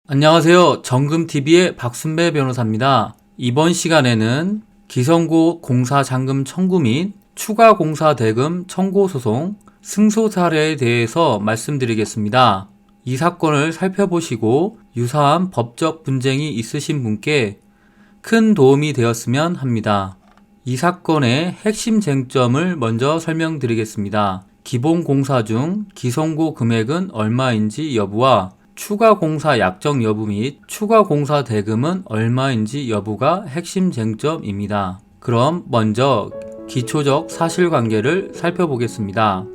안녕하세요. 정금TV의 박순배 변호사입니다. 이번 시간에는 기성고 공사 잔금 청구 및 추가 공사 대금 청구 소송 승소 사례에 대해서 말씀드리겠습니다. 이 사건을 살펴보시고 유사한 법적 분쟁이 있으신 분께 큰 도움이 되었으면 합니다. 이 사건의 핵심 쟁점을 먼저 설명드리겠습니다. 기본 공사 중 기성고 금액은 얼마인지 여부와 추가 공사 약정 여부 및 추가 공사 대금은 얼마인지 여부가 핵심 쟁점입니다. 그럼 먼저 기초적 사실관계를 살펴보겠습니다.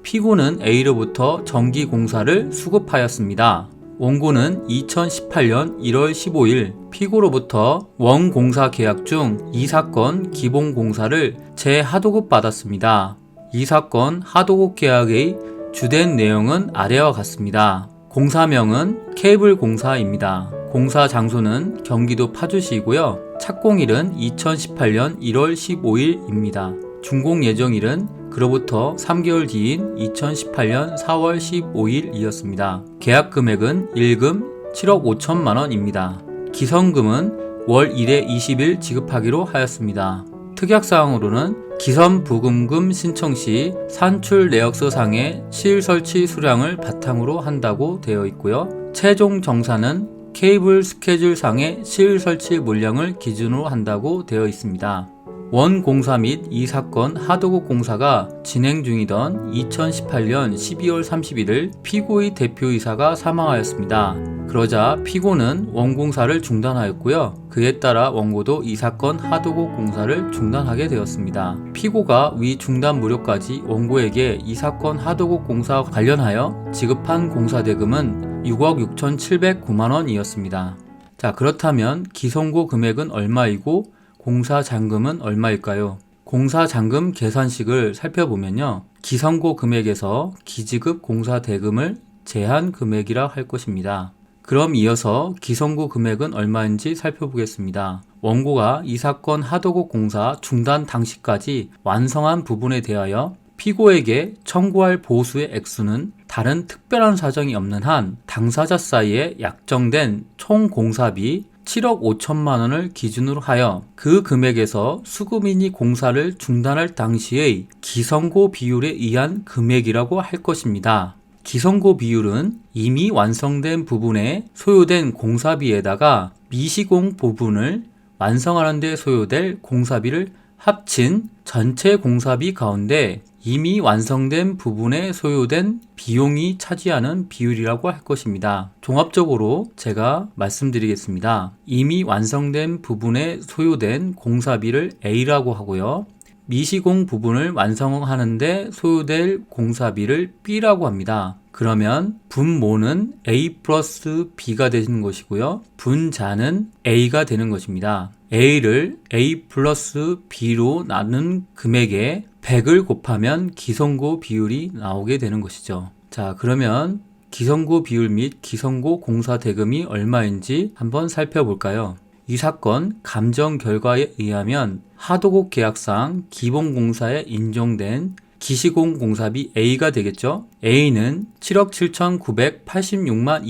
피고는 A로부터 전기 공사를 수급하였습니다. 원고는 2018년 1월 15일 피고로부터 원공사 계약 중 이 사건 기본 공사를 재하도급 받았습니다. 이 사건 하도급 계약의 주된 내용은 아래와 같습니다. 공사명은 케이블 공사입니다. 공사 장소는 경기도 파주시이고요. 착공일은 2018년 1월 15일입니다. 준공 예정일은 그로부터 3개월 뒤인 2018년 4월 15일이었습니다. 계약 금액은 1금 7억 5천만 원입니다. 기성금은 월 1회 20일 지급하기로 하였습니다. 특약사항으로는 기선 부금금 신청 시 산출 내역서상의 실 설치 수량을 바탕으로 한다고 되어 있고요. 최종 정사는 케이블 스케줄상의 실 설치 물량을 기준으로 한다고 되어 있습니다. 원 공사 및 이 사건 하도급 공사가 진행 중이던 2018년 12월 31일 피고의 대표이사가 사망하였습니다. 그러자 피고는 원공사를 중단하였고요. 그에 따라 원고도 이 사건 하도급 공사를 중단하게 되었습니다. 피고가 위 중단 무료까지 원고에게 이 사건 하도급 공사 관련하여 지급한 공사대금은 6억 6,709만 원이었습니다. 자, 그렇다면 기성고 금액은 얼마이고 공사 잔금은 얼마일까요? 공사 잔금 계산식을 살펴보면요. 기성고 금액에서 기지급 공사 대금을 제한 금액이라 할 것입니다. 그럼 이어서 기성고 금액은 얼마인지 살펴보겠습니다. 원고가 이 사건 하도급 공사 중단 당시까지 완성한 부분에 대하여 피고에게 청구할 보수의 액수는 다른 특별한 사정이 없는 한 당사자 사이에 약정된 총 공사비 7억 5천만 원을 기준으로 하여 그 금액에서 수급인이 공사를 중단할 당시의 기성고 비율에 의한 금액이라고 할 것입니다. 기성고 비율은 이미 완성된 부분에 소요된 공사비에다가 미시공 부분을 완성하는 데 소요될 공사비를 합친 전체 공사비 가운데 이미 완성된 부분에 소요된 비용이 차지하는 비율이라고 할 것입니다. 종합적으로 제가 말씀드리겠습니다. 이미 완성된 부분에 소요된 공사비를 A라고 하고요. 미시공 부분을 완성하는데 소요될 공사비를 B라고 합니다. 그러면 분모는 A 플러스 B가 되는 것이고요. 분자는 A가 되는 것입니다. A를 A 플러스 B로 나눈 금액에 100을 곱하면 기성고 비율이 나오게 되는 것이죠. 자, 그러면 기성고 비율 및 기성고 공사 대금이 얼마인지 한번 살펴볼까요? 이 사건 감정 결과에 의하면 하도급 계약상 기본 공사에 인정된 기시공 공사비 A가 되겠죠. A는 7억 7,986만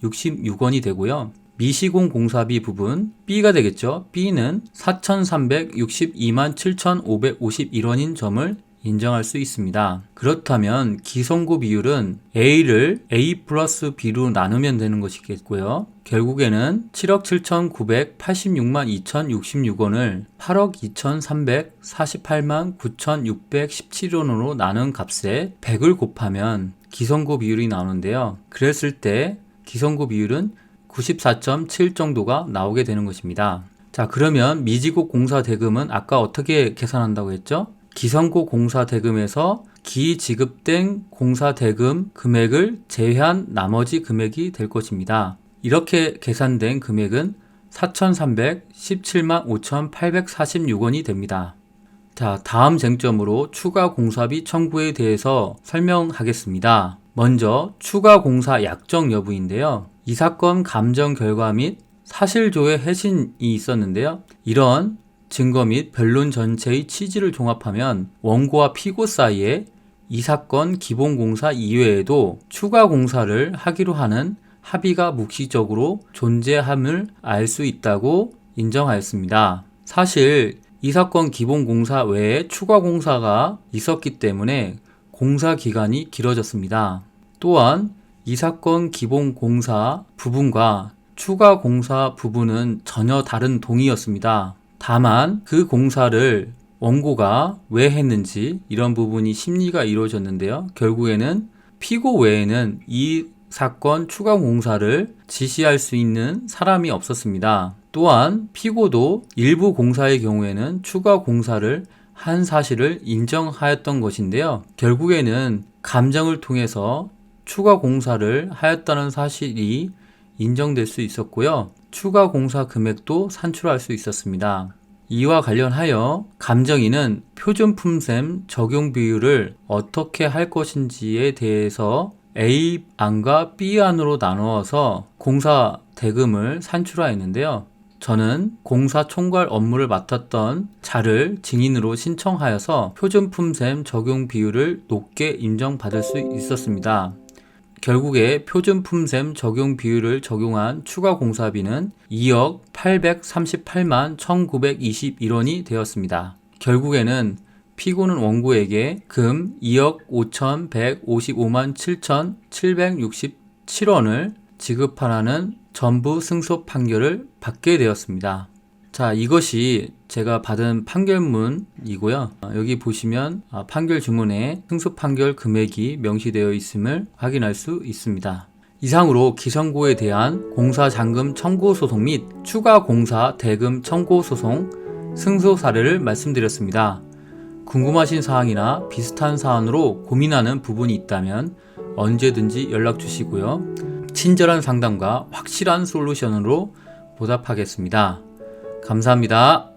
2,066원이 되고요. 미시공 공사비 부분 B가 되겠죠. B는 4,362만 7,551원인 점을 인정할 수 있습니다. 그렇다면 기성고 비율은 A를 A 플러스 B로 나누면 되는 것이겠고요. 결국에는 7억 7,986만 2,066원을 8억 2,348만 9,617원으로 나눈 값에 100을 곱하면 기성고 비율이 나오는데요. 그랬을 때 기성고 비율은 94.7 정도가 나오게 되는 것입니다. 자, 그러면 미지급 공사 대금은 아까 어떻게 계산한다고 했죠? 기성고 공사 대금에서 기지급된 공사 대금 금액을 제외한 나머지 금액이 될 것입니다. 이렇게 계산된 금액은 4,317만 5,846원이 됩니다. 자, 다음 쟁점으로 추가 공사비 청구에 대해서 설명하겠습니다. 먼저 추가 공사 약정 여부인데요. 이 사건 감정 결과 및 사실조회 해신이 있었는데요. 이런 증거 및 변론 전체의 취지를 종합하면 원고와 피고 사이에 이 사건 기본 공사 이외에도 추가 공사를 하기로 하는 합의가 묵시적으로 존재함을 알 수 있다고 인정하였습니다. 사실 이 사건 기본공사 외에 추가공사가 있었기 때문에 공사 기간이 길어졌습니다. 또한 이 사건 기본공사 부분과 추가공사 부분은 전혀 다른 동의였습니다. 다만 그 공사를 원고가 왜 했는지 이런 부분이 심리가 이루어졌는데요. 결국에는 피고 외에는 이 사건 추가 공사를 지시할 수 있는 사람이 없었습니다. 또한 피고도 일부 공사의 경우에는 추가 공사를 한 사실을 인정하였던 것인데요. 결국에는 감정을 통해서 추가 공사를 하였다는 사실이 인정될 수 있었고요. 추가 공사 금액도 산출할 수 있었습니다. 이와 관련하여 감정인은 표준품셈 적용 비율을 어떻게 할 것인지에 대해서 A안과 B안으로 나누어서 공사 대금을 산출하였는데요. 저는 공사 총괄 업무를 맡았던 자를 증인으로 신청하여서 표준품셈 적용 비율을 높게 인정받을 수 있었습니다. 결국에 표준품셈 적용 비율을 적용한 추가 공사비는 2억 838만 1921원이 되었습니다. 결국에는 피고는 원고에게 금 2억 5155만 7767원을 지급하라는 전부 승소 판결을 받게 되었습니다. 자, 이것이 제가 받은 판결문이고요. 여기 보시면 판결 주문에 승소 판결 금액이 명시되어 있음을 확인할 수 있습니다. 이상으로 기성고에 대한 공사잔금 청구 소송 및 추가 공사 대금 청구 소송 승소 사례를 말씀드렸습니다. 궁금하신 사항이나 비슷한 사안으로 고민하는 부분이 있다면 언제든지 연락 주시고요. 친절한 상담과 확실한 솔루션으로 보답하겠습니다. 감사합니다.